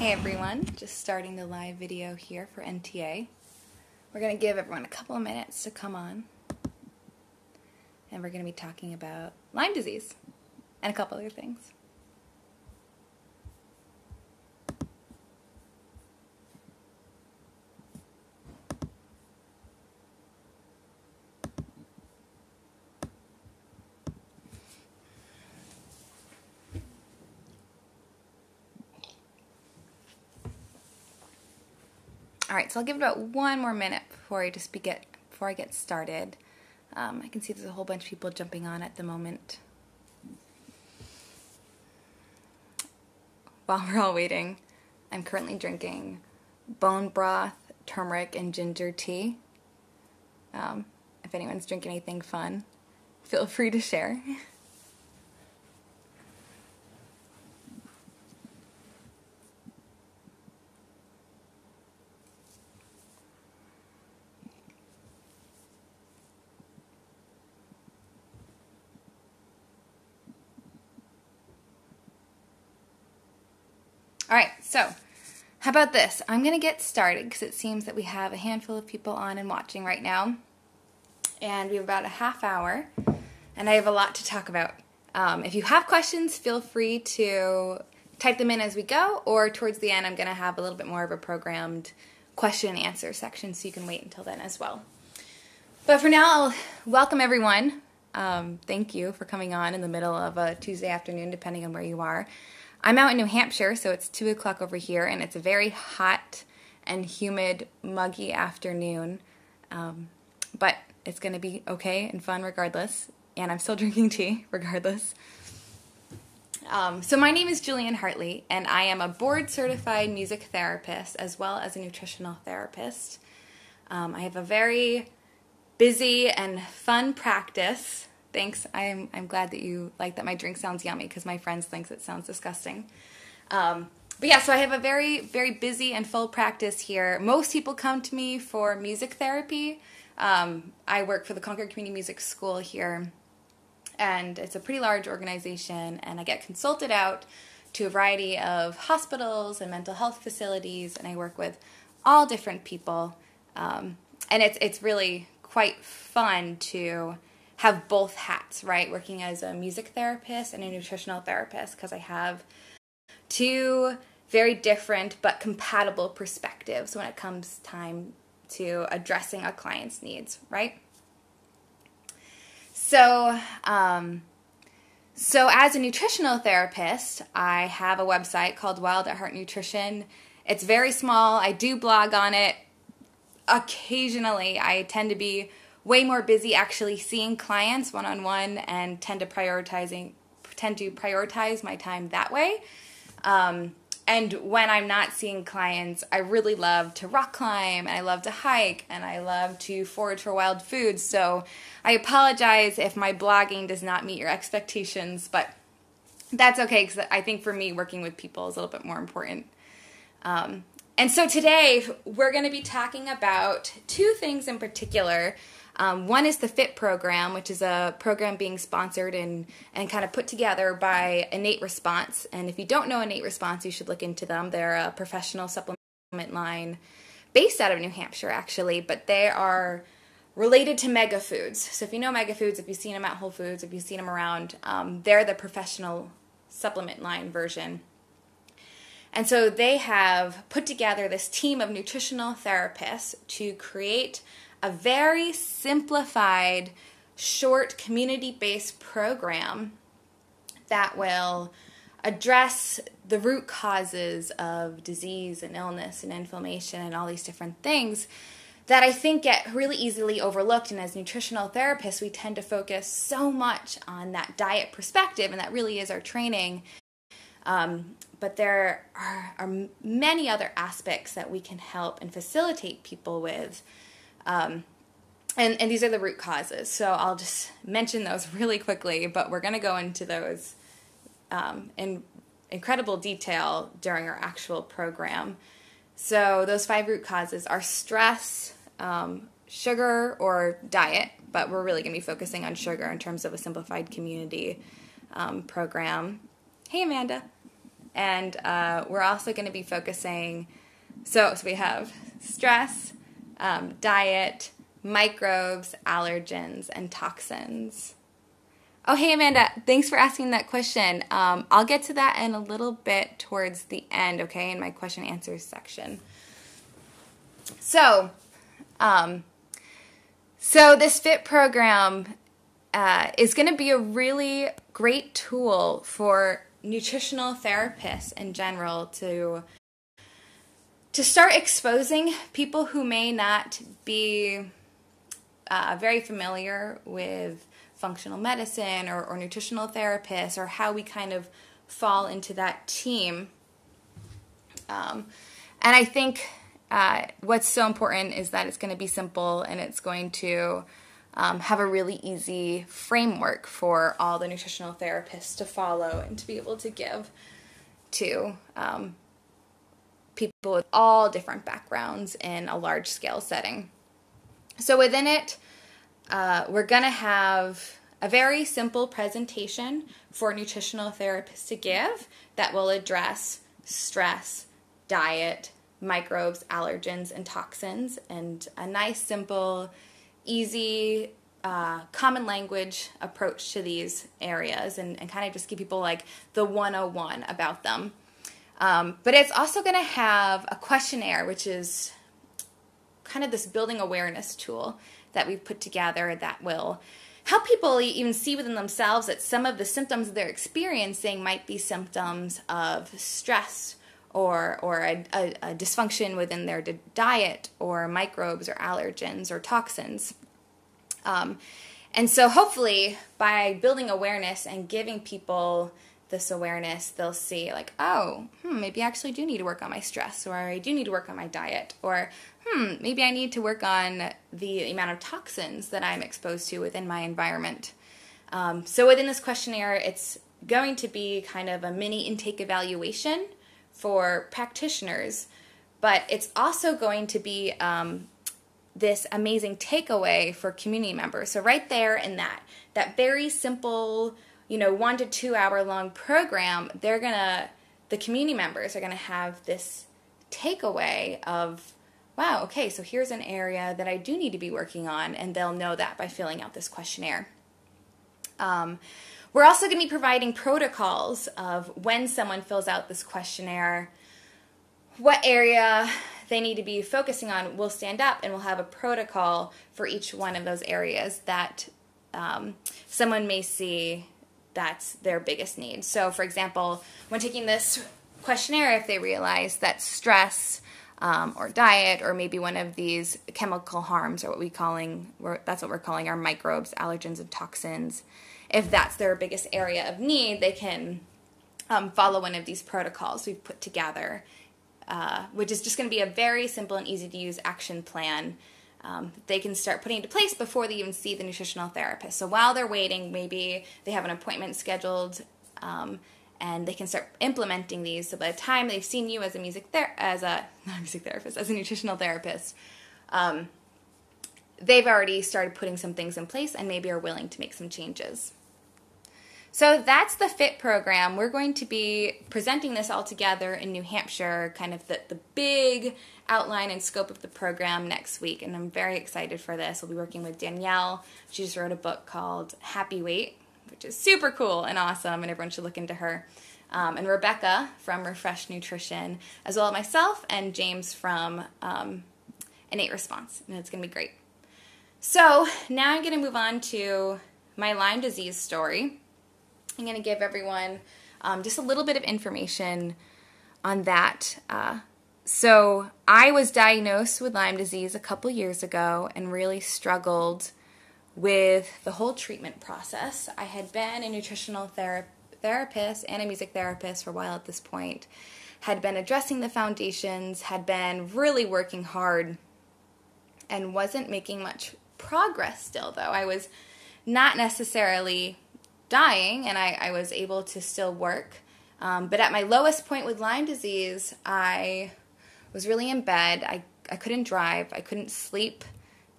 Hey everyone, just starting the live video here for NTA. We're going to give everyone a couple of minutes to come on, and we're going to be talking about Lyme disease and a couple other things. Alright, so I'll give it about one more minute before I get started. I can see there's a whole bunch of people jumping on at the moment. While we're all waiting, I'm currently drinking bone broth, turmeric, and ginger tea. If anyone's drinking anything fun, feel free to share. Alright, so how about this? I'm going to get started because it seems that we have a handful of people on and watching right now. And we have about a half hour, and I have a lot to talk about. If you have questions, feel free to type them in as we go, or towards the end I'm going to have a little bit more of a programmed question and answer section, so you can wait until then as well. But for now, I'll welcome everyone. Thank you for coming on in the middle of a Tuesday afternoon, depending on where you are. I'm out in New Hampshire, so it's 2 o'clock over here, and it's a very hot and humid, muggy afternoon, but it's going to be okay and fun regardless, and I'm still drinking tea regardless. So my name is Julieann Hartley, and I am a board-certified music therapist as well as a nutritional therapist. I have a very busy and fun practice. Thanks. I'm glad that you like that my drink sounds yummy, because my friends think it sounds disgusting. But yeah, so I have a very, very busy and full practice here. Most people come to me for music therapy. I work for the Concord Community Music School here, and it's a pretty large organization, and I get consulted out to a variety of hospitals and mental health facilities, and I work with all different people. And it's really quite fun to have both hats, right? Working as a music therapist and a nutritional therapist, because I have two very different but compatible perspectives when it comes time to addressing a client's needs, right? So as a nutritional therapist, I have a website called Wild at Heart Nutrition. It's very small. I do blog on it occasionally. I tend to be way more busy actually seeing clients one-on-one, and tend to prioritize my time that way. And when I'm not seeing clients, I really love to rock climb, and I love to hike, and I love to forage for wild foods. So I apologize if my blogging does not meet your expectations, but that's okay, because I think for me, working with people is a little bit more important. And so today, we're going to be talking about two things in particular. One is the FIT program, which is a program being sponsored and kind of put together by Innate Response. And if you don't know Innate Response, you should look into them. They're a professional supplement line based out of New Hampshire, actually, but they are related to Mega Foods. So if you know Mega Foods, if you've seen them at Whole Foods, if you've seen them around, they're the professional supplement line version. And so they have put together this team of nutritional therapists to create a very simplified, short, community-based program that will address the root causes of disease and illness and inflammation and all these different things that I think get really easily overlooked. And as nutritional therapists, we tend to focus so much on that diet perspective, and that really is our training. But there are many other aspects that we can help and facilitate people with. And these are the root causes. So I'll just mention those really quickly, but we're going to go into those in incredible detail during our actual program. So those 5 root causes are stress, sugar, or diet, but we're really going to be focusing on sugar in terms of a simplified community program. Hey, Amanda. And we're also going to be focusing, so we have stress, diet, microbes, allergens, and toxins. Oh, hey, Amanda, thanks for asking that question. I'll get to that in a little bit towards the end, okay, in my question and answers section. So this FIT program is going to be a really great tool for nutritional therapists in general to start exposing people who may not be very familiar with functional medicine or nutritional therapists, or how we kind of fall into that team. And I think what's so important is that it's going to be simple, and it's going to have a really easy framework for all the nutritional therapists to follow and to be able to give to people with all different backgrounds in a large-scale setting. So within it, we're going to have a very simple presentation for nutritional therapists to give that will address stress, diet, microbes, allergens, and toxins, and a nice, simple, easy, common language approach to these areas, and kind of just give people like the 101 about them. But it's also going to have a questionnaire, which is kind of this building awareness tool that we've put together that will help people even see within themselves that some of the symptoms they're experiencing might be symptoms of stress or a dysfunction within their diet, or microbes or allergens or toxins. And so hopefully by building awareness and giving people this awareness, they'll see like, oh, maybe I actually do need to work on my stress, or I do need to work on my diet, or maybe I need to work on the amount of toxins that I'm exposed to within my environment. So within this questionnaire, it's going to be kind of a mini intake evaluation for practitioners, but it's also going to be this amazing takeaway for community members. So right there in that very simple, 1 to 2 hour long program, the community members are gonna have this takeaway of, wow, okay, so here's an area that I do need to be working on, and they'll know that by filling out this questionnaire. We're also going to be providing protocols of when someone fills out this questionnaire, what area they need to be focusing on. We'll stand up and we'll have a protocol for each one of those areas that someone may see that's their biggest need. So, for example, when taking this questionnaire, if they realize that stress or diet, or maybe one of these chemical harms, or that's what we're calling our microbes, allergens, and toxins, if that's their biggest area of need, they can follow one of these protocols we've put together, which is just going to be a very simple and easy to use action plan they can start putting into place before they even see the nutritional therapist. So while they're waiting, maybe they have an appointment scheduled, and they can start implementing these. So by the time they've seen you as a nutritional therapist, they've already started putting some things in place and maybe are willing to make some changes. So that's the FIT program. We're going to be presenting this all together in New Hampshire, kind of the big outline and scope of the program next week, and I'm very excited for this. We'll be working with Danielle. She just wrote a book called Happy Weight, which is super cool and awesome, and everyone should look into her. And Rebecca from Refresh Nutrition, as well as myself and James from Innate Response, and it's going to be great. So now I'm going to move on to my Lyme disease story. I'm going to give everyone just a little bit of information on that. So I was diagnosed with Lyme disease a couple years ago and really struggled with the whole treatment process. I had been a nutritional therapist and a music therapist for a while at this point, had been addressing the foundations, had been really working hard, and wasn't making much progress still, though. I was not necessarily dying, and I was able to still work. But at my lowest point with Lyme disease, I was really in bed. I couldn't drive. I couldn't sleep.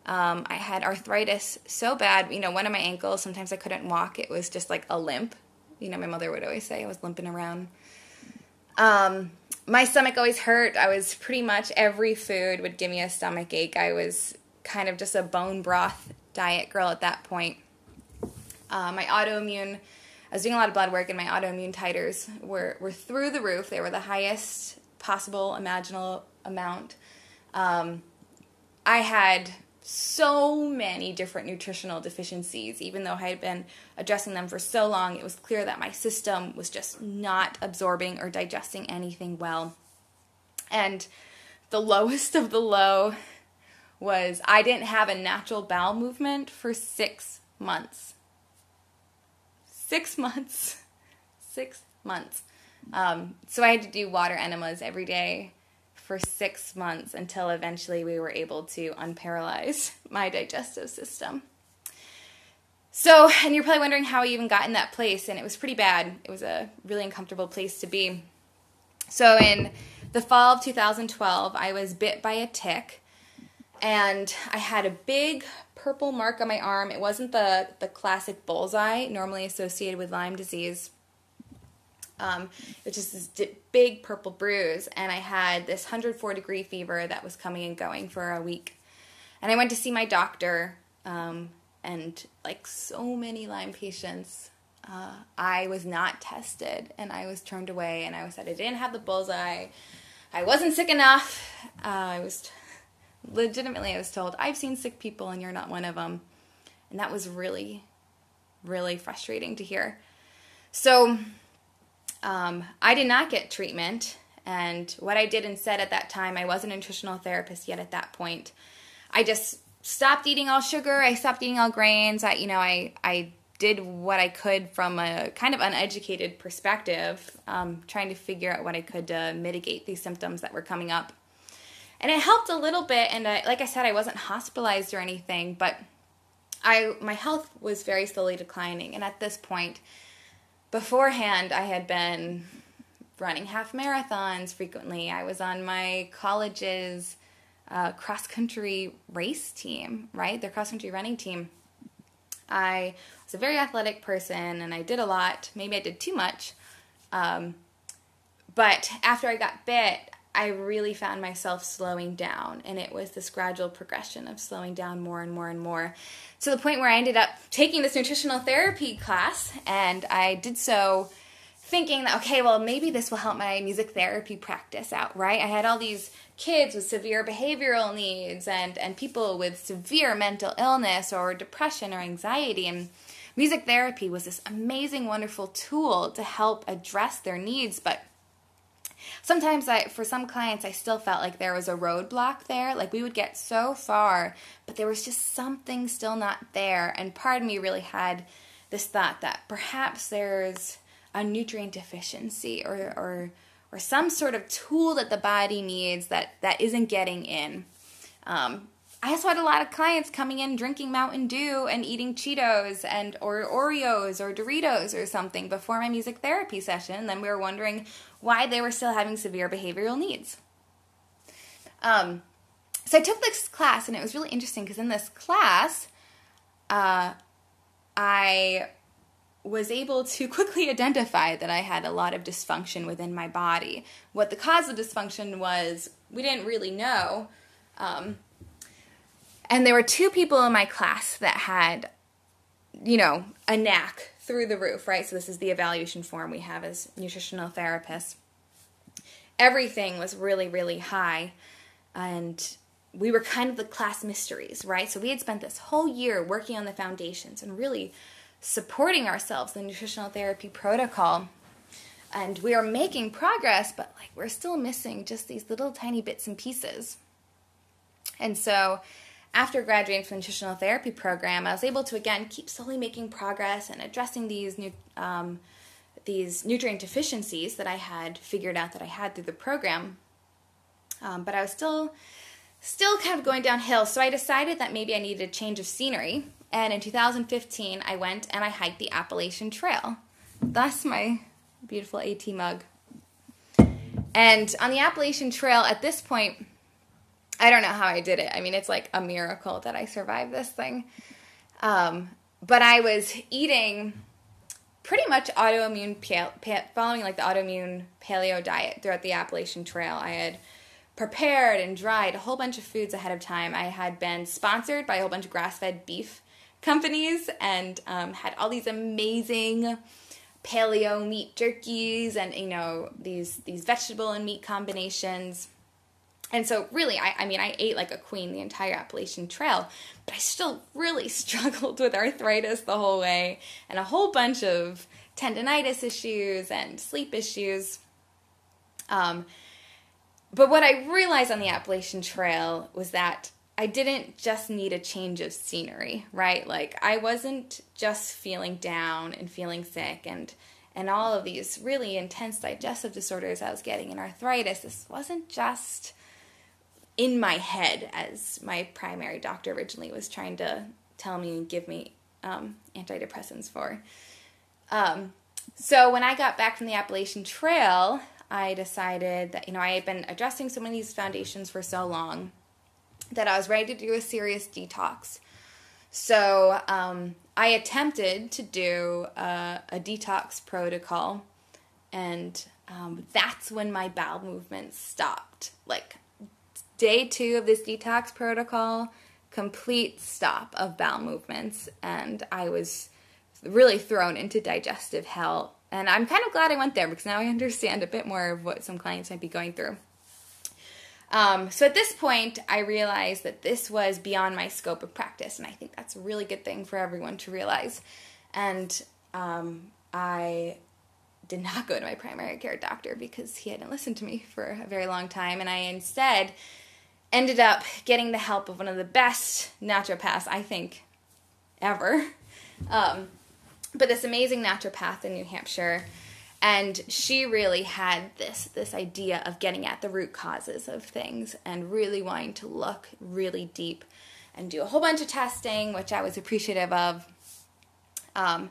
I had arthritis so bad. One of my ankles, sometimes I couldn't walk. It was just like a limp. My mother would always say I was limping around. My stomach always hurt. I was pretty much, every food would give me a stomach ache. I was kind of just a bone broth diet girl at that point. My autoimmune, I was doing a lot of blood work, and my autoimmune titers were through the roof. They were the highest possible imaginable amount. I had so many different nutritional deficiencies. Even though I had been addressing them for so long, it was clear that my system was just not absorbing or digesting anything well. And the lowest of the low was I didn't have a natural bowel movement for 6 months. 6 months. 6 months. So I had to do water enemas every day for 6 months until eventually we were able to unparalyze my digestive system. So, and you're probably wondering how I even got in that place, and it was pretty bad. It was a really uncomfortable place to be. So in the fall of 2012, I was bit by a tick, and I had a big purple mark on my arm. It wasn't the classic bullseye normally associated with Lyme disease. Which is this big purple bruise, and I had this 104-degree fever that was coming and going for a week. And I went to see my doctor, and like so many Lyme patients, I was not tested, and I was turned away, and I was said I didn't have the bullseye, I wasn't sick enough. I was told, I've seen sick people and you're not one of them. And that was really, really frustrating to hear. So I did not get treatment, and what I did instead at that time, I wasn't a nutritional therapist yet at that point. I just stopped eating all sugar. I stopped eating all grains. I did what I could from a kind of uneducated perspective, trying to figure out what I could to mitigate these symptoms that were coming up. And it helped a little bit, and like I said, I wasn't hospitalized or anything, but my health was very slowly declining, and at this point, beforehand, I had been running half marathons frequently. I was on my college's cross-country race team, right? Their cross-country running team. I was a very athletic person, and I did a lot. Maybe I did too much. But after I got bit, I really found myself slowing down, and it was this gradual progression of slowing down more and more and more, to the point where I ended up taking this nutritional therapy class, and I did so thinking that, okay, well, maybe this will help my music therapy practice out, right? I had all these kids with severe behavioral needs and people with severe mental illness or depression or anxiety, and music therapy was this amazing, wonderful tool to help address their needs, but sometimes for some clients, I still felt like there was a roadblock there. Like we would get so far, but there was just something still not there. And part of me really had this thought that perhaps there's a nutrient deficiency or some sort of tool that the body needs that isn't getting in. I also had a lot of clients coming in drinking Mountain Dew and eating Cheetos or Oreos or Doritos or something before my music therapy session. And then we were wondering why they were still having severe behavioral needs. So I took this class, and it was really interesting because in this class, I was able to quickly identify that I had a lot of dysfunction within my body. What the cause of dysfunction was, we didn't really know. And there were 2 people in my class that had, a knack through the roof, right? So this is the evaluation form we have as nutritional therapists. Everything was really, really high, and we were kind of the class mysteries, right? So we had spent this whole year working on the foundations and really supporting ourselves in the nutritional therapy protocol, and we are making progress, but we're still missing just these little tiny bits and pieces. And so after graduating from the nutritional therapy program, I was able to, again, keep slowly making progress and addressing these nutrient deficiencies that I had figured out that I had through the program. But I was still kind of going downhill, so I decided that maybe I needed a change of scenery. And in 2015, I went and I hiked the Appalachian Trail. That's my beautiful AT mug. And on the Appalachian Trail, at this point, I don't know how I did it. I mean, it's like a miracle that I survived this thing. But I was eating pretty much autoimmune, following like the autoimmune paleo diet throughout the Appalachian Trail. I had prepared and dried a whole bunch of foods ahead of time. I had been sponsored by a whole bunch of grass-fed beef companies and had all these amazing paleo meat jerkies and, you know, these vegetable and meat combinations. And so really, I ate like a queen the entire Appalachian Trail, but I still really struggled with arthritis the whole way and a whole bunch of tendonitis issues and sleep issues. But what I realized on the Appalachian Trail was that I didn't just need a change of scenery, right? Like, I wasn't just feeling down and feeling sick and all of these really intense digestive disorders I was getting and arthritis. This wasn't just in my head, as my primary doctor originally was trying to tell me and give me antidepressants for. So when I got back from the Appalachian Trail, I decided that, you know, I had been addressing so many of these foundations for so long that I was ready to do a serious detox. So I attempted to do a detox protocol, and that's when my bowel movements stopped. Like, day 2 of this detox protocol, complete stop of bowel movements, and I was really thrown into digestive hell. And I'm kind of glad I went there because now I understand a bit more of what some clients might be going through. So at this point, I realized that this was beyond my scope of practice, and I think that's a really good thing for everyone to realize. And I did not go to my primary care doctor because he hadn't listened to me for a very long time, and I instead ended up getting the help of one of the best naturopaths, I think, ever. But this amazing naturopath in New Hampshire, and she really had this idea of getting at the root causes of things and really wanting to look really deep and do a whole bunch of testing, which I was appreciative of. And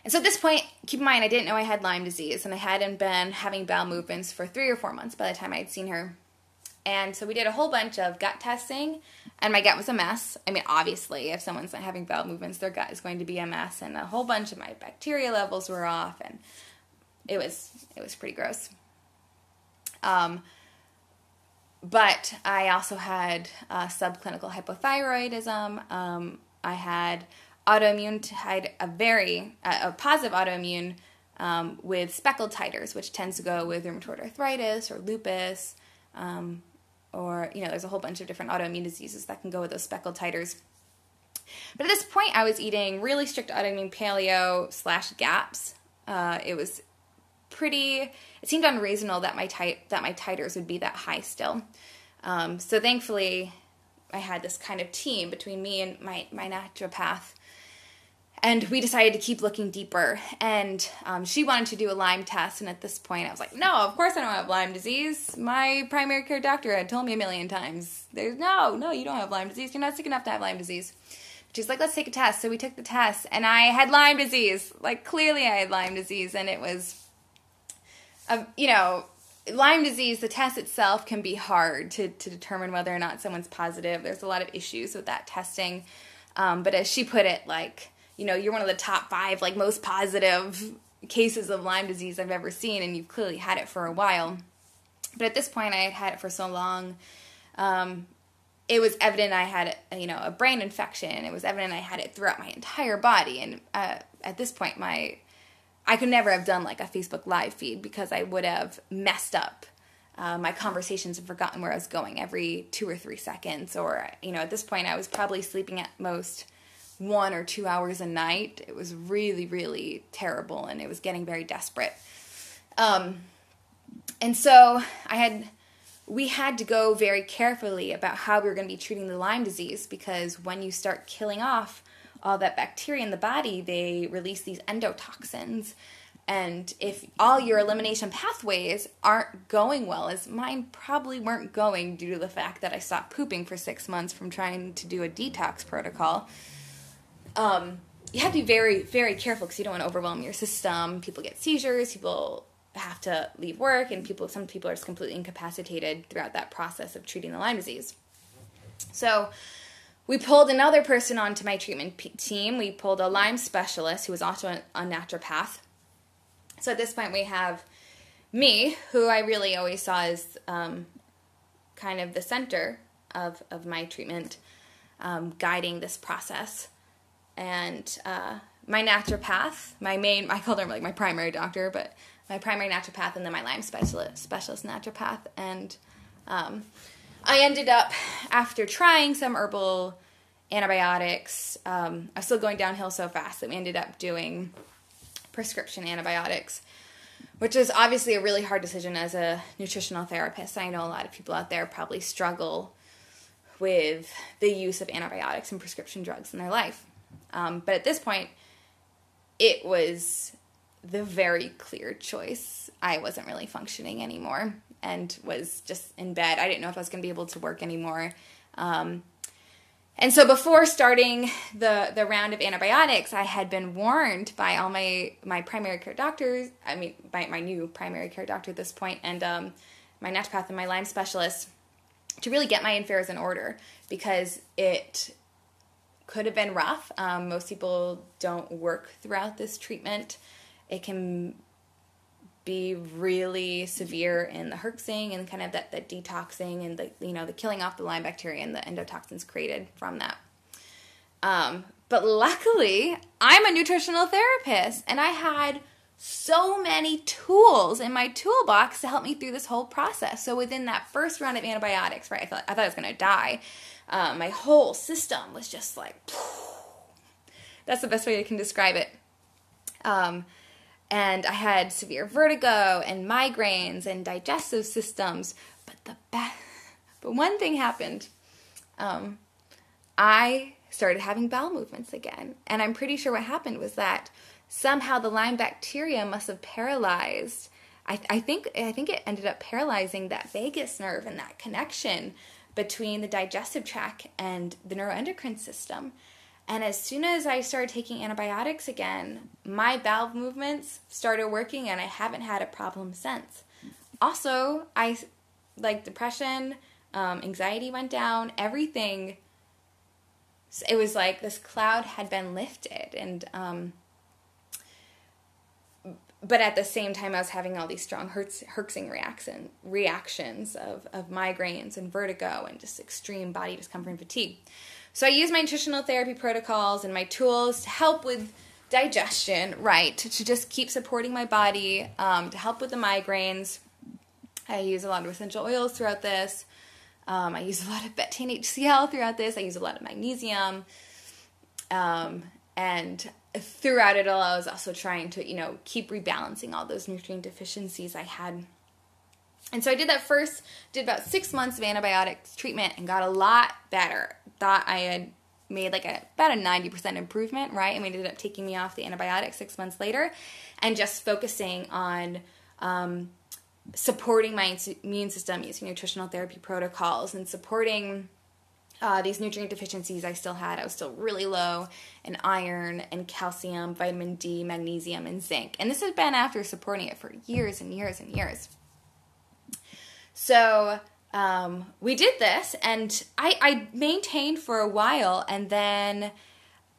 so at this point, keep in mind, I didn't know I had Lyme disease, and I hadn't been having bowel movements for 3 or 4 months by the time I had seen her. And so we did a whole bunch of gut testing, and my gut was a mess. I mean, obviously, if someone's not having bowel movements, their gut is going to be a mess, and a whole bunch of my bacteria levels were off, and it was pretty gross. But I also had subclinical hypothyroidism. I had autoimmune, a positive autoimmune with speckled titers, which tends to go with rheumatoid arthritis or lupus, or, you know, there's a whole bunch of different autoimmune diseases that can go with those speckled titers. But at this point, I was eating really strict autoimmune paleo / GAPS. It seemed unreasonable that my titers would be that high still. So thankfully, I had this kind of team between me and my naturopath, and we decided to keep looking deeper. And she wanted to do a Lyme test, and at this point, I was like, no, of course I don't have Lyme disease. My primary care doctor had told me a million times, no, you don't have Lyme disease. You're not sick enough to have Lyme disease. She's like, let's take a test. So we took the test, and I had Lyme disease. Like, clearly I had Lyme disease, and it was, Lyme disease, the test itself can be hard to determine whether or not someone's positive. There's a lot of issues with that testing. But as she put it, like, you're one of the top 5, like, most positive cases of Lyme disease I've ever seen, and you've clearly had it for a while. But at this point, I had had it for so long, it was evident I had, a brain infection. It was evident I had it throughout my entire body. And at this point, I could never have done, like, a Facebook Live feed because I would have messed up my conversations and forgotten where I was going every 2 or 3 seconds. Or, at this point, I was probably sleeping at most 1 or 2 hours a night. It was really, really terrible, and it was getting very desperate. And so we had to go very carefully about how we were going to be treating the Lyme disease, because when you start killing off all that bacteria in the body, they release these endotoxins. And if all your elimination pathways aren't going well, as mine probably weren't going due to the fact that I stopped pooping for 6 months from trying to do a detox protocol, you have to be very, very careful because you don't want to overwhelm your system. People get seizures, people have to leave work, and some people are just completely incapacitated throughout that process of treating the Lyme disease. So we pulled another person onto my treatment team. We pulled a Lyme specialist who was also a naturopath. So at this point we have me, who I really always saw as kind of the center of my treatment, guiding this process. And my naturopath, I called her like my primary doctor, but my primary naturopath and then my Lyme specialist naturopath. And I ended up, after trying some herbal antibiotics, I was still going downhill so fast that we ended up doing prescription antibiotics, which is obviously a really hard decision as a nutritional therapist. I know a lot of people out there probably struggle with the use of antibiotics and prescription drugs in their life. But at this point, it was the very clear choice. I wasn't really functioning anymore and was just in bed. I didn't know if I was going to be able to work anymore. And so before starting the round of antibiotics, I had been warned by all my primary care doctors, by my new primary care doctor at this point, and my naturopath and my Lyme specialist, to really get my affairs in order, because it could have been rough. Most people don't work throughout this treatment. It can be really severe in the herxing and kind of that detoxing and the killing off the Lyme bacteria and the endotoxins created from that. But luckily, I'm a nutritional therapist, and I had so many tools in my toolbox to help me through this whole process. So within that first round of antibiotics, right, I thought I was going to die. My whole system was just like, that's the best way I can describe it. And I had severe vertigo and migraines and digestive systems. But one thing happened. I started having bowel movements again. And I'm pretty sure what happened was that somehow the Lyme bacteria must have paralyzed. I think it ended up paralyzing that vagus nerve and that connection between the digestive tract and the neuroendocrine system. And as soon as I started taking antibiotics again, my bowel movements started working, and I haven't had a problem since. Also, depression, anxiety went down, everything. It was like this cloud had been lifted, and but at the same time, I was having all these strong herxing reactions of migraines and vertigo and just extreme body discomfort and fatigue. So I use my nutritional therapy protocols and my tools to help with digestion, right, to just keep supporting my body, to help with the migraines. I use a lot of essential oils throughout this. I use a lot of betaine HCl throughout this. I use a lot of magnesium. And throughout it all, I was also trying to, keep rebalancing all those nutrient deficiencies I had. And so I did about 6 months of antibiotics treatment and got a lot better. Thought I had made about a 90% improvement, right? And we ended up taking me off the antibiotics 6 months later and just focusing on supporting my immune system using nutritional therapy protocols and supporting these nutrient deficiencies I still had. I was still really low in iron and calcium, vitamin D, magnesium, and zinc. And this had been after supporting it for years and years and years. So we did this, and I maintained for a while, and then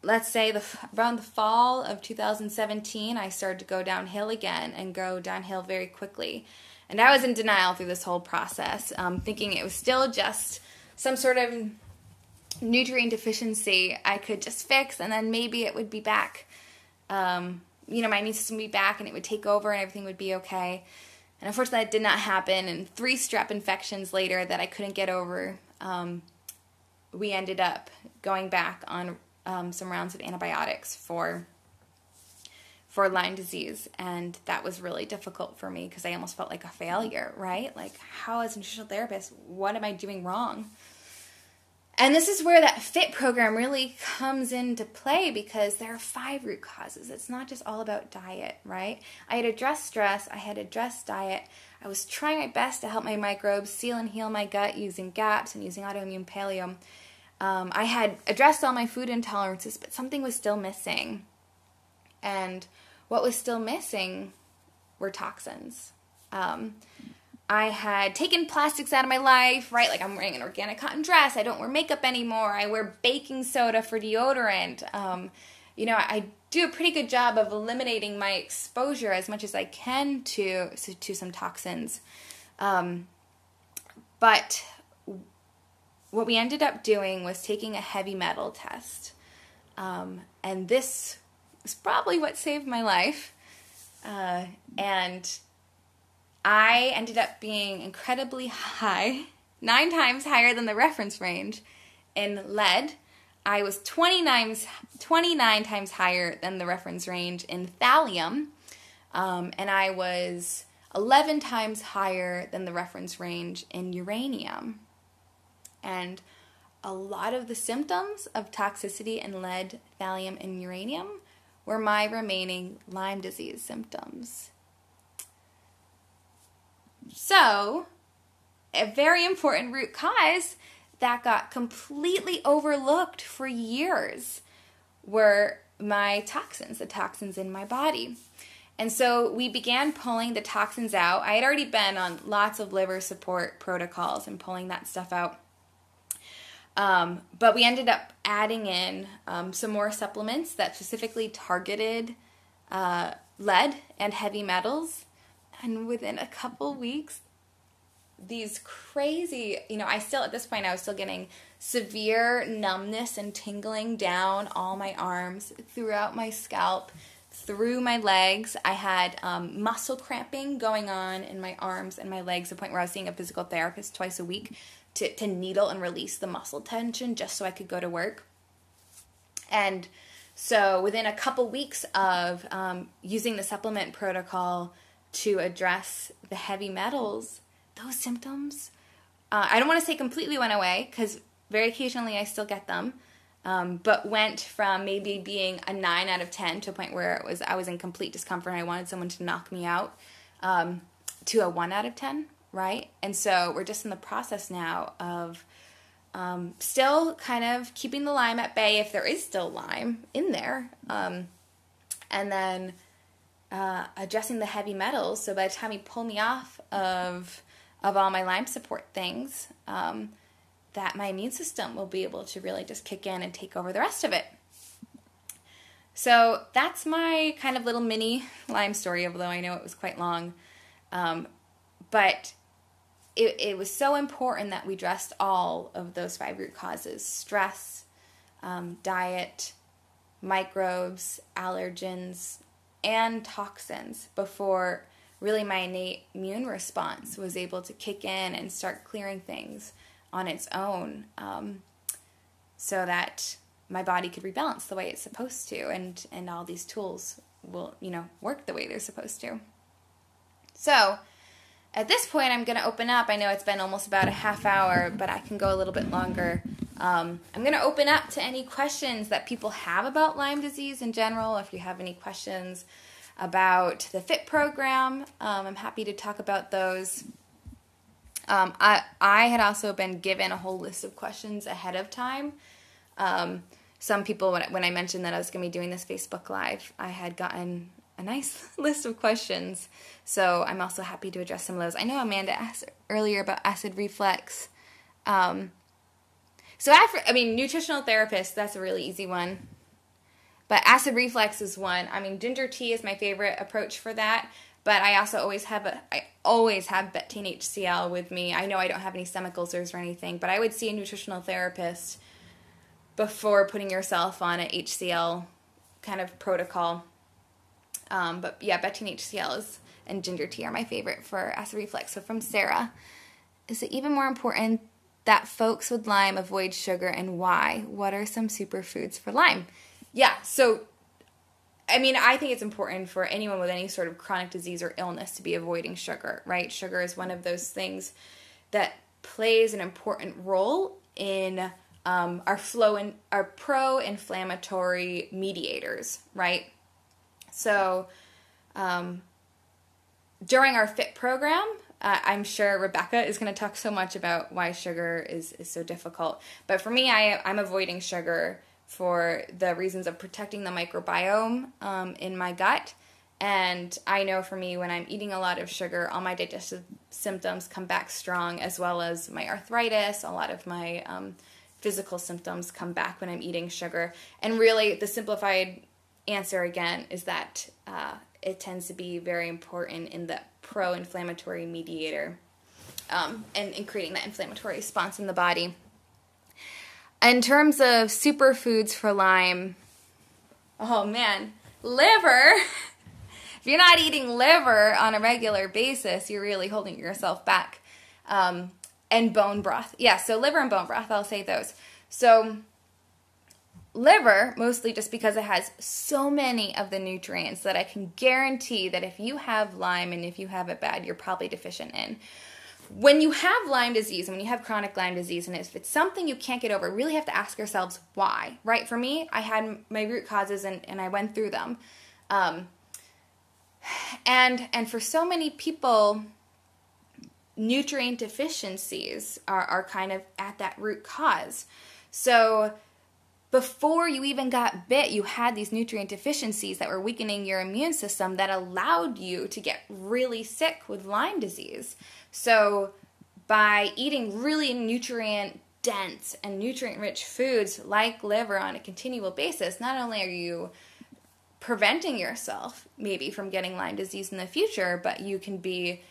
let's say around the fall of 2017, I started to go downhill again and go downhill very quickly. And I was in denial through this whole process, thinking it was still just some sort of nutrient deficiency I could just fix, and then maybe it would be back. My immune system would be back, and it would take over, and everything would be okay. And unfortunately, that did not happen. And 3 strep infections later that I couldn't get over, we ended up going back on some rounds of antibiotics for Lyme disease. And that was really difficult for me because I almost felt like a failure, right? Like, how as a nutritional therapist, what am I doing wrong? And this is where that FIT program really comes into play, because there are 5 root causes. It's not just all about diet, right? I had addressed stress. I had addressed diet. I was trying my best to help my microbes seal and heal my gut using GAPS and using autoimmune paleo. I had addressed all my food intolerances, but something was still missing. And what was still missing were toxins. I had taken plastics out of my life, right? Like, I'm wearing an organic cotton dress. I don't wear makeup anymore. I wear baking soda for deodorant. I do a pretty good job of eliminating my exposure as much as I can to some toxins. But what we ended up doing was taking a heavy metal test. And this is probably what saved my life. And I ended up being incredibly high, 9 times higher than the reference range in lead. I was 29 times higher than the reference range in thallium, and I was 11 times higher than the reference range in uranium. And a lot of the symptoms of toxicity in lead, thallium, and uranium were my remaining Lyme disease symptoms. So, a very important root cause that got completely overlooked for years were my toxins, the toxins in my body. And so we began pulling the toxins out. I had already been on lots of liver support protocols and pulling that stuff out. But we ended up adding in some more supplements that specifically targeted lead and heavy metals. And within a couple weeks, these crazy, at this point, I was still getting severe numbness and tingling down all my arms, throughout my scalp, through my legs. I had muscle cramping going on in my arms and my legs, to the point where I was seeing a physical therapist twice a week to needle and release the muscle tension just so I could go to work. And so within a couple weeks of using the supplement protocol to address the heavy metals, those symptoms, I don't want to say completely went away, because very occasionally I still get them, but went from maybe being a 9 out of 10 to a point where I was in complete discomfort and I wanted someone to knock me out, to a 1 out of 10, right? And so we're just in the process now of still kind of keeping the Lyme at bay, if there is still Lyme in there, and then addressing the heavy metals, so by the time you pull me off of all my Lyme support things, that my immune system will be able to really just kick in and take over the rest of it. So that's my kind of little mini Lyme story, although I know it was quite long. But it was so important that we addressed all of those 5 root causes: stress, diet, microbes, allergens, and toxins, before really my innate immune response was able to kick in and start clearing things on its own, so that my body could rebalance the way it's supposed to, and all these tools will, work the way they're supposed to. So at this point, I'm going to open up. I know it's been almost about a half hour, but I can go a little bit longer. I'm going to open up to any questions that people have about Lyme disease in general. If you have any questions about the FIT program, I'm happy to talk about those. I had also been given a whole list of questions ahead of time. Some people, when I mentioned that I was going to be doing this Facebook Live, I had gotten a nice list of questions, so I'm also happy to address some of those. I know Amanda asked earlier about acid reflux. Nutritional therapist, that's a really easy one. But acid reflux is one. Ginger tea is my favorite approach for that. But I also always have betaine HCl with me. I know I don't have any stomach ulcers or anything, but I would see a nutritional therapist before putting yourself on a HCl kind of protocol. But yeah, betaine HCl and ginger tea are my favorite for acid reflux. So from Sarah, is it even more important that folks with Lyme avoid sugar, and why? What are some superfoods for Lyme? Yeah, so I think it's important for anyone with any sort of chronic disease or illness to be avoiding sugar, right? Sugar is one of those things that plays an important role in our pro-inflammatory mediators, right? So during our FIT program, I'm sure Rebecca is going to talk so much about why sugar is so difficult. But for me, I'm avoiding sugar for the reasons of protecting the microbiome in my gut. And I know for me, when I'm eating a lot of sugar, all my digestive symptoms come back strong, as well as my arthritis. A lot of my physical symptoms come back when I'm eating sugar. And really, the simplified answer again is that it tends to be very important in the pro-inflammatory mediator and in creating that inflammatory response in the body. In terms of superfoods for Lyme, oh man, liver. If you're not eating liver on a regular basis, you're really holding yourself back. And bone broth. Yeah, so liver and bone broth, I'll say those. So liver, mostly just because it has so many of the nutrients that I can guarantee that if you have Lyme and if you have it bad, you're probably deficient in. When you have Lyme disease and when you have chronic Lyme disease, and if it's something you can't get over, really have to ask yourselves why, right? For me, I had my root causes and I went through them. And for so many people, nutrient deficiencies are kind of at that root cause. So before you even got bit, you had these nutrient deficiencies that were weakening your immune system that allowed you to get really sick with Lyme disease. So by eating really nutrient-dense and nutrient-rich foods like liver on a continual basis, not only are you preventing yourself maybe from getting Lyme disease in the future, but you can be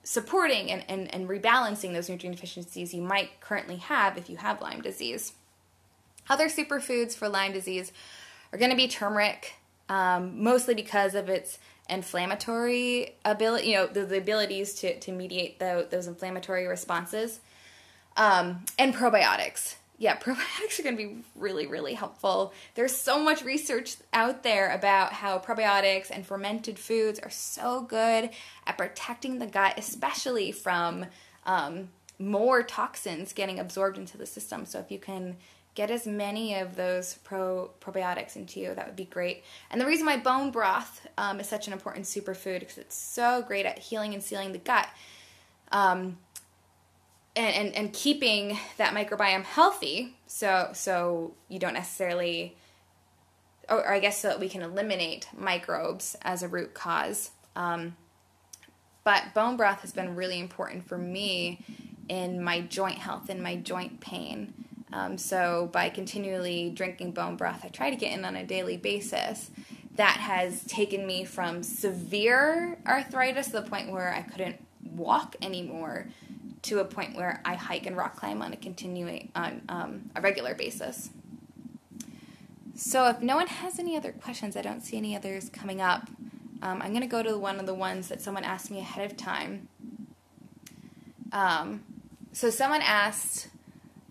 supporting and rebalancing those nutrient deficiencies you might currently have if you have Lyme disease. Other superfoods for Lyme disease are going to be turmeric, mostly because of its inflammatory ability, the abilities to mediate those inflammatory responses, and probiotics. Yeah, probiotics are going to be really, really helpful. There's so much research out there about how probiotics and fermented foods are so good at protecting the gut, especially from more toxins getting absorbed into the system. So if you can get as many of those probiotics into you, that would be great. And the reason why bone broth is such an important superfood because it's so great at healing and sealing the gut. And keeping that microbiome healthy, so you don't necessarily, or I guess so that we can eliminate microbes as a root cause. But bone broth has been really important for me in my joint health and my joint pain. So by continually drinking bone broth, I try to get in on a daily basis. That has taken me from severe arthritis to the point where I couldn't walk anymore, to a point where I hike and rock climb on a regular basis. So if no one has any other questions, I don't see any others coming up. I'm going to go to one of the ones that someone asked me ahead of time. So someone asked,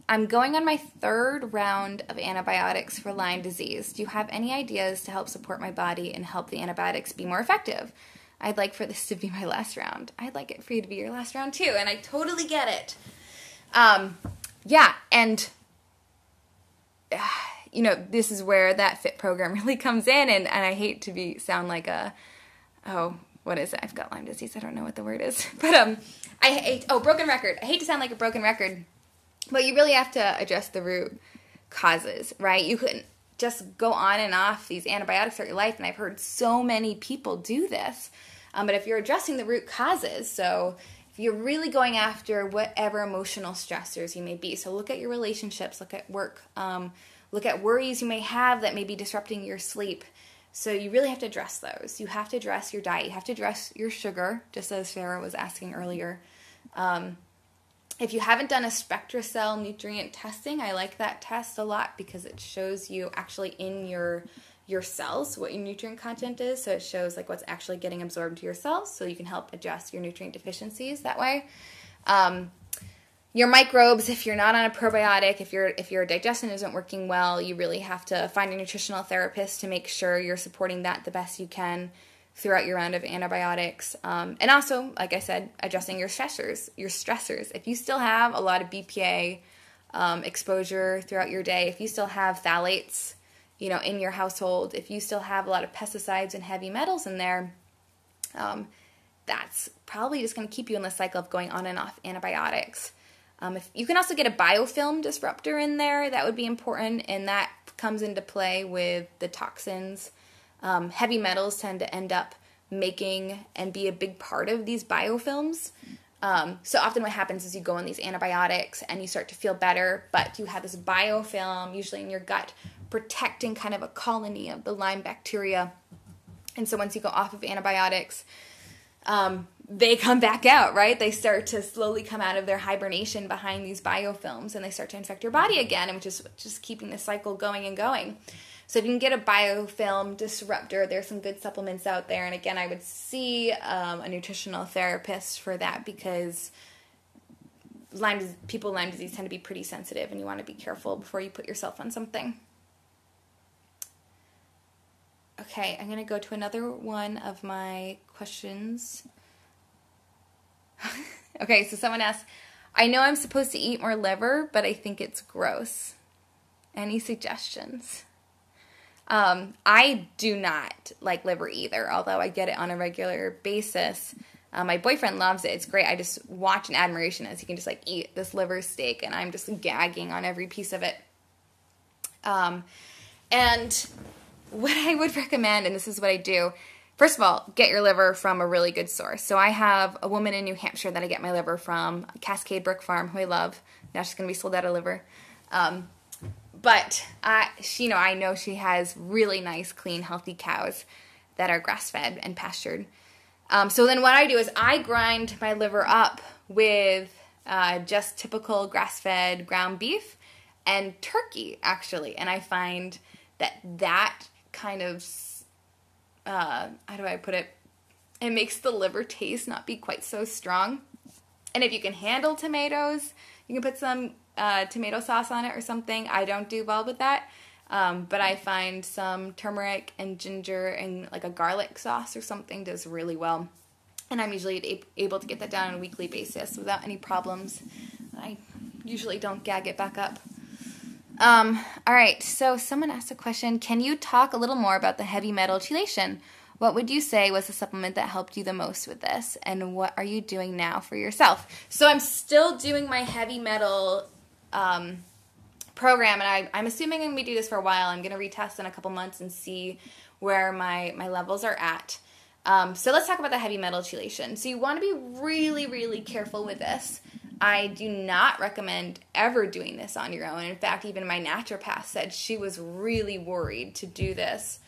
I'm going on my 3rd round of antibiotics for Lyme disease. Do you have any ideas to help support my body and help the antibiotics be more effective? I'd like for this to be my last round. I'd like it for you to be your last round too, and I totally get it. Yeah, and this is where that FIT program really comes in, and I hate to sound like what is it? I've got Lyme disease. I don't know what the word is, but broken record. I hate to sound like a broken record, but you really have to address the root causes, right? You couldn't just go on and off these antibiotics throughout your life, and I've heard so many people do this. But if you're addressing the root causes, so if you're really going after whatever emotional stressors you may be, so look at your relationships, look at work, look at worries you may have that may be disrupting your sleep. So you really have to address those. You have to address your diet. You have to address your sugar, just as Sarah was asking earlier. If you haven't done a SpectraCell nutrient testing, I like that test a lot because it shows you actually in your cells what your nutrient content is. So it shows like what's actually getting absorbed to your cells, so you can help adjust your nutrient deficiencies that way. Your microbes, if you're not on a probiotic, if your digestion isn't working well, you really have to find a nutritional therapist to make sure you're supporting that the best you can throughout your round of antibiotics. And also, like I said, adjusting your stressors. If you still have a lot of BPA exposure throughout your day, if you still have phthalates, in your household, if you still have a lot of pesticides and heavy metals in there, that's probably just going to keep you in the cycle of going on and off antibiotics. If you can also get a biofilm disruptor in there, that would be important, and that comes into play with the toxins. Heavy metals tend to end up making and be a big part of these biofilms. So often what happens is you go on these antibiotics and you start to feel better, but you have this biofilm, usually in your gut, protecting kind of a colony of the Lyme bacteria. And so once you go off of antibiotics, they come back out, right? They start to slowly come out of their hibernation behind these biofilms, and they start to infect your body again, and which is just keeping the cycle going and going. So if you can get a biofilm disruptor, there's some good supplements out there. And again, I would see a nutritional therapist for that, because people with Lyme disease tend to be pretty sensitive, and you want to be careful before you put yourself on something. Okay, I'm going to go to another one of my questions. Okay, so someone asked, I know I'm supposed to eat more liver, but I think it's gross. Any suggestions? I do not like liver either, although I get it on a regular basis. My boyfriend loves it. It's great. I just watch in admiration as he can just like eat this liver steak, and I'm just gagging on every piece of it. And what I would recommend, and this is what I do, first of all, get your liver from a really good source. So I have a woman in New Hampshire that I get my liver from, Cascade Brook Farm, who I love. Now she's going to be sold out of liver. But I know she has really nice, clean, healthy cows that are grass-fed and pastured. So then what I do is I grind my liver up with just typical grass-fed ground beef and turkey, actually. And I find that kind of, how do I put it? It makes the liver taste not be quite so strong. And if you can handle tomatoes, you can put some tomato sauce on it or something. I don't do well with that. But I find some turmeric and ginger and like a garlic sauce or something does really well. And I'm usually able to get that down on a weekly basis without any problems. I usually don't gag it back up. All right, so someone asked a question. Can you talk a little more about the heavy metal chelation? What would you say was the supplement that helped you the most with this? And what are you doing now for yourself? So I'm still doing my heavy metal program, and I'm assuming I'm going to do this for a while. I'm going to retest in a couple months and see where my levels are at. So let's talk about the heavy metal chelation. So you want to be really, really careful with this. I do not recommend ever doing this on your own. In fact, even my naturopath said she was really worried to do this,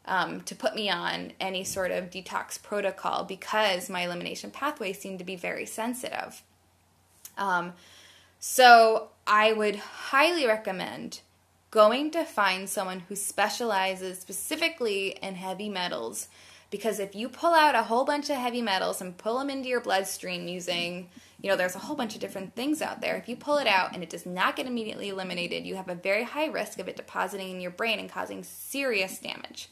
to put me on any sort of detox protocol because my elimination pathway seemed to be very sensitive. So I would highly recommend going to find someone who specializes specifically in heavy metals, because if you pull out a whole bunch of heavy metals and pull them into your bloodstream using, there's a whole bunch of different things out there. If you pull it out and it does not get immediately eliminated, you have a very high risk of it depositing in your brain and causing serious damage.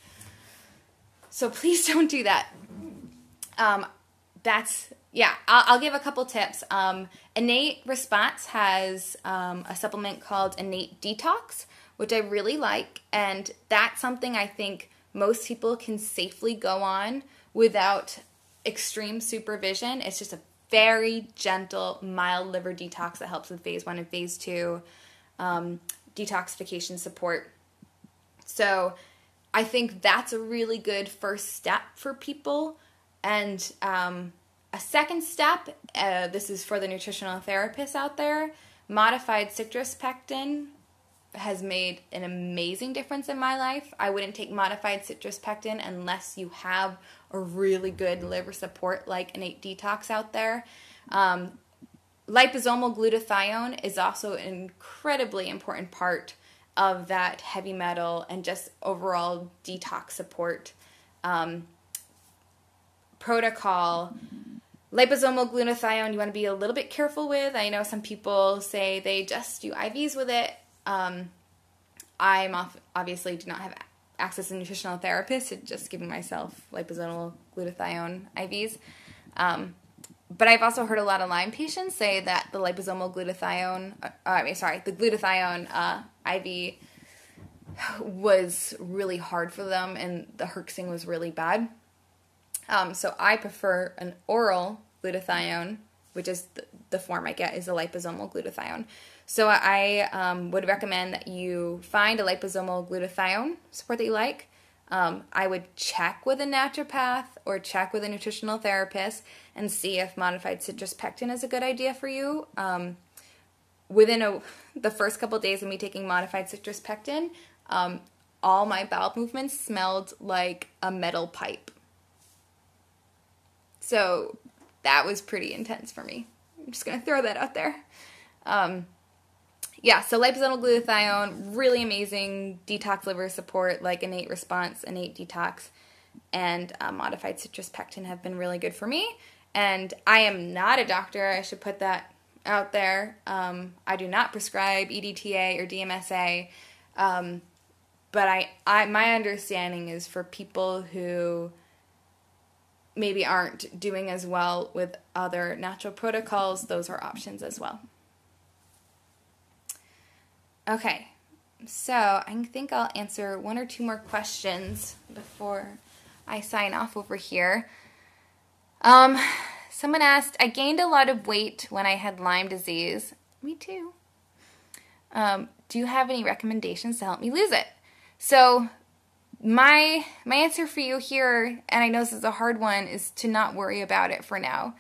So please don't do that. I'll give a couple tips. Innate Response has a supplement called Innate Detox, which I really like, and that's something I think most people can safely go on without extreme supervision. It's just a very gentle, mild liver detox that helps with phase 1 and phase 2 detoxification support. So I think that's a really good first step for people. And a second step, this is for the nutritional therapists out there, modified citrus pectin has made an amazing difference in my life. I wouldn't take modified citrus pectin unless you have a really good liver support like Innate Detox out there. Liposomal glutathione is also an incredibly important part of that heavy metal and just overall detox support protocol. Liposomal glutathione you want to be a little bit careful with. I know some people say they just do IVs with it. I obviously do not have access to a nutritional therapist, so just giving myself liposomal glutathione IVs. But I've also heard a lot of Lyme patients say that the liposomal glutathione, the glutathione IV was really hard for them, and the herxing was really bad. So I prefer an oral glutathione, which is the form I get is a liposomal glutathione. So I would recommend that you find a liposomal glutathione support that you like. I would check with a naturopath or check with a nutritional therapist and see if modified citrus pectin is a good idea for you. Within the first couple of days of me taking modified citrus pectin, all my bowel movements smelled like a metal pipe. So that was pretty intense for me. I'm just going to throw that out there. Yeah, so liposomal glutathione, really amazing detox liver support, like innate response, innate detox, and modified citrus pectin have been really good for me. And I am not a doctor. I should put that out there. I do not prescribe EDTA or DMSA, but my understanding is for people who maybe aren't doing as well with other natural protocols, those are options as well. Okay, so I think I'll answer one or two more questions before I sign off over here. Someone asked, I gained a lot of weight when I had Lyme disease. Me too. Do you have any recommendations to help me lose it? So my answer for you here, and I know this is a hard one, is to not worry about it for now.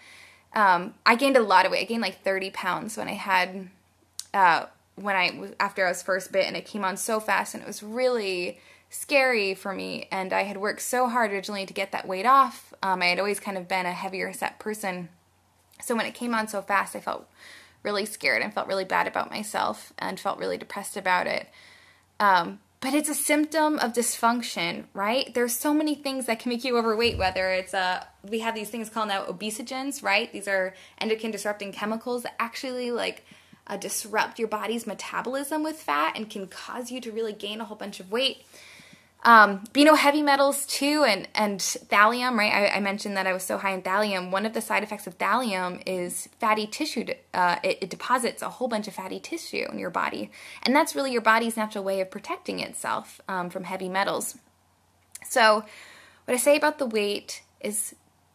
I gained a lot of weight. I gained like 30 pounds when I had, after I was first bit, and it came on so fast, and it was really scary for me, and I had worked so hard originally to get that weight off. I had always kind of been a heavier set person, so when it came on so fast, I felt really scared and felt really bad about myself and felt really depressed about it. But it's a symptom of dysfunction, right? There's so many things that can make you overweight, whether it's, we have these things called now obesogens, right? These are endocrine disrupting chemicals that actually disrupt your body's metabolism with fat and can cause you to really gain a whole bunch of weight. Heavy metals too, and thallium, right? I mentioned that I was so high in thallium. One of the side effects of thallium is fatty tissue. It deposits a whole bunch of fatty tissue in your body, and that's really your body's natural way of protecting itself from heavy metals. So what I say about the weight is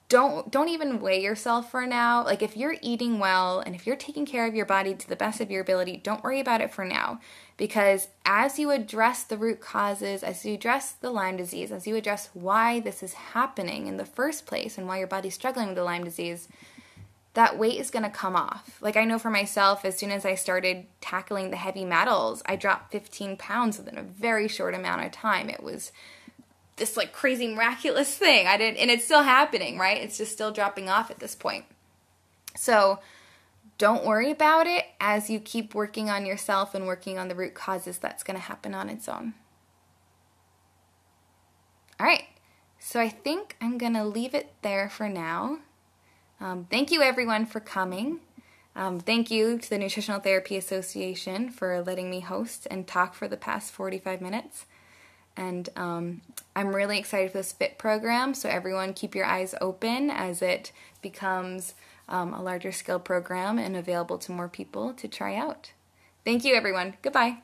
don't even weigh yourself for now. Like, if you're eating well and if you're taking care of your body to the best of your ability, don't worry about it for now. Because as you address the root causes, as you address the Lyme disease, as you address why this is happening in the first place and why your body's struggling with the Lyme disease, that weight is going to come off. Like, I know for myself, as soon as I started tackling the heavy metals, I dropped 15 pounds within a very short amount of time. It was this crazy miraculous thing. And it's still happening, right? It's just still dropping off at this point. So don't worry about it. As you keep working on yourself and working on the root causes, that's going to happen on its own. All right. So I think I'm going to leave it there for now. Thank you everyone for coming. Thank you to the Nutritional Therapy Association for letting me host and talk for the past 45 minutes. And I'm really excited for this FIT program, so everyone keep your eyes open as it becomes a larger scale program and available to more people to try out. Thank you, everyone. Goodbye.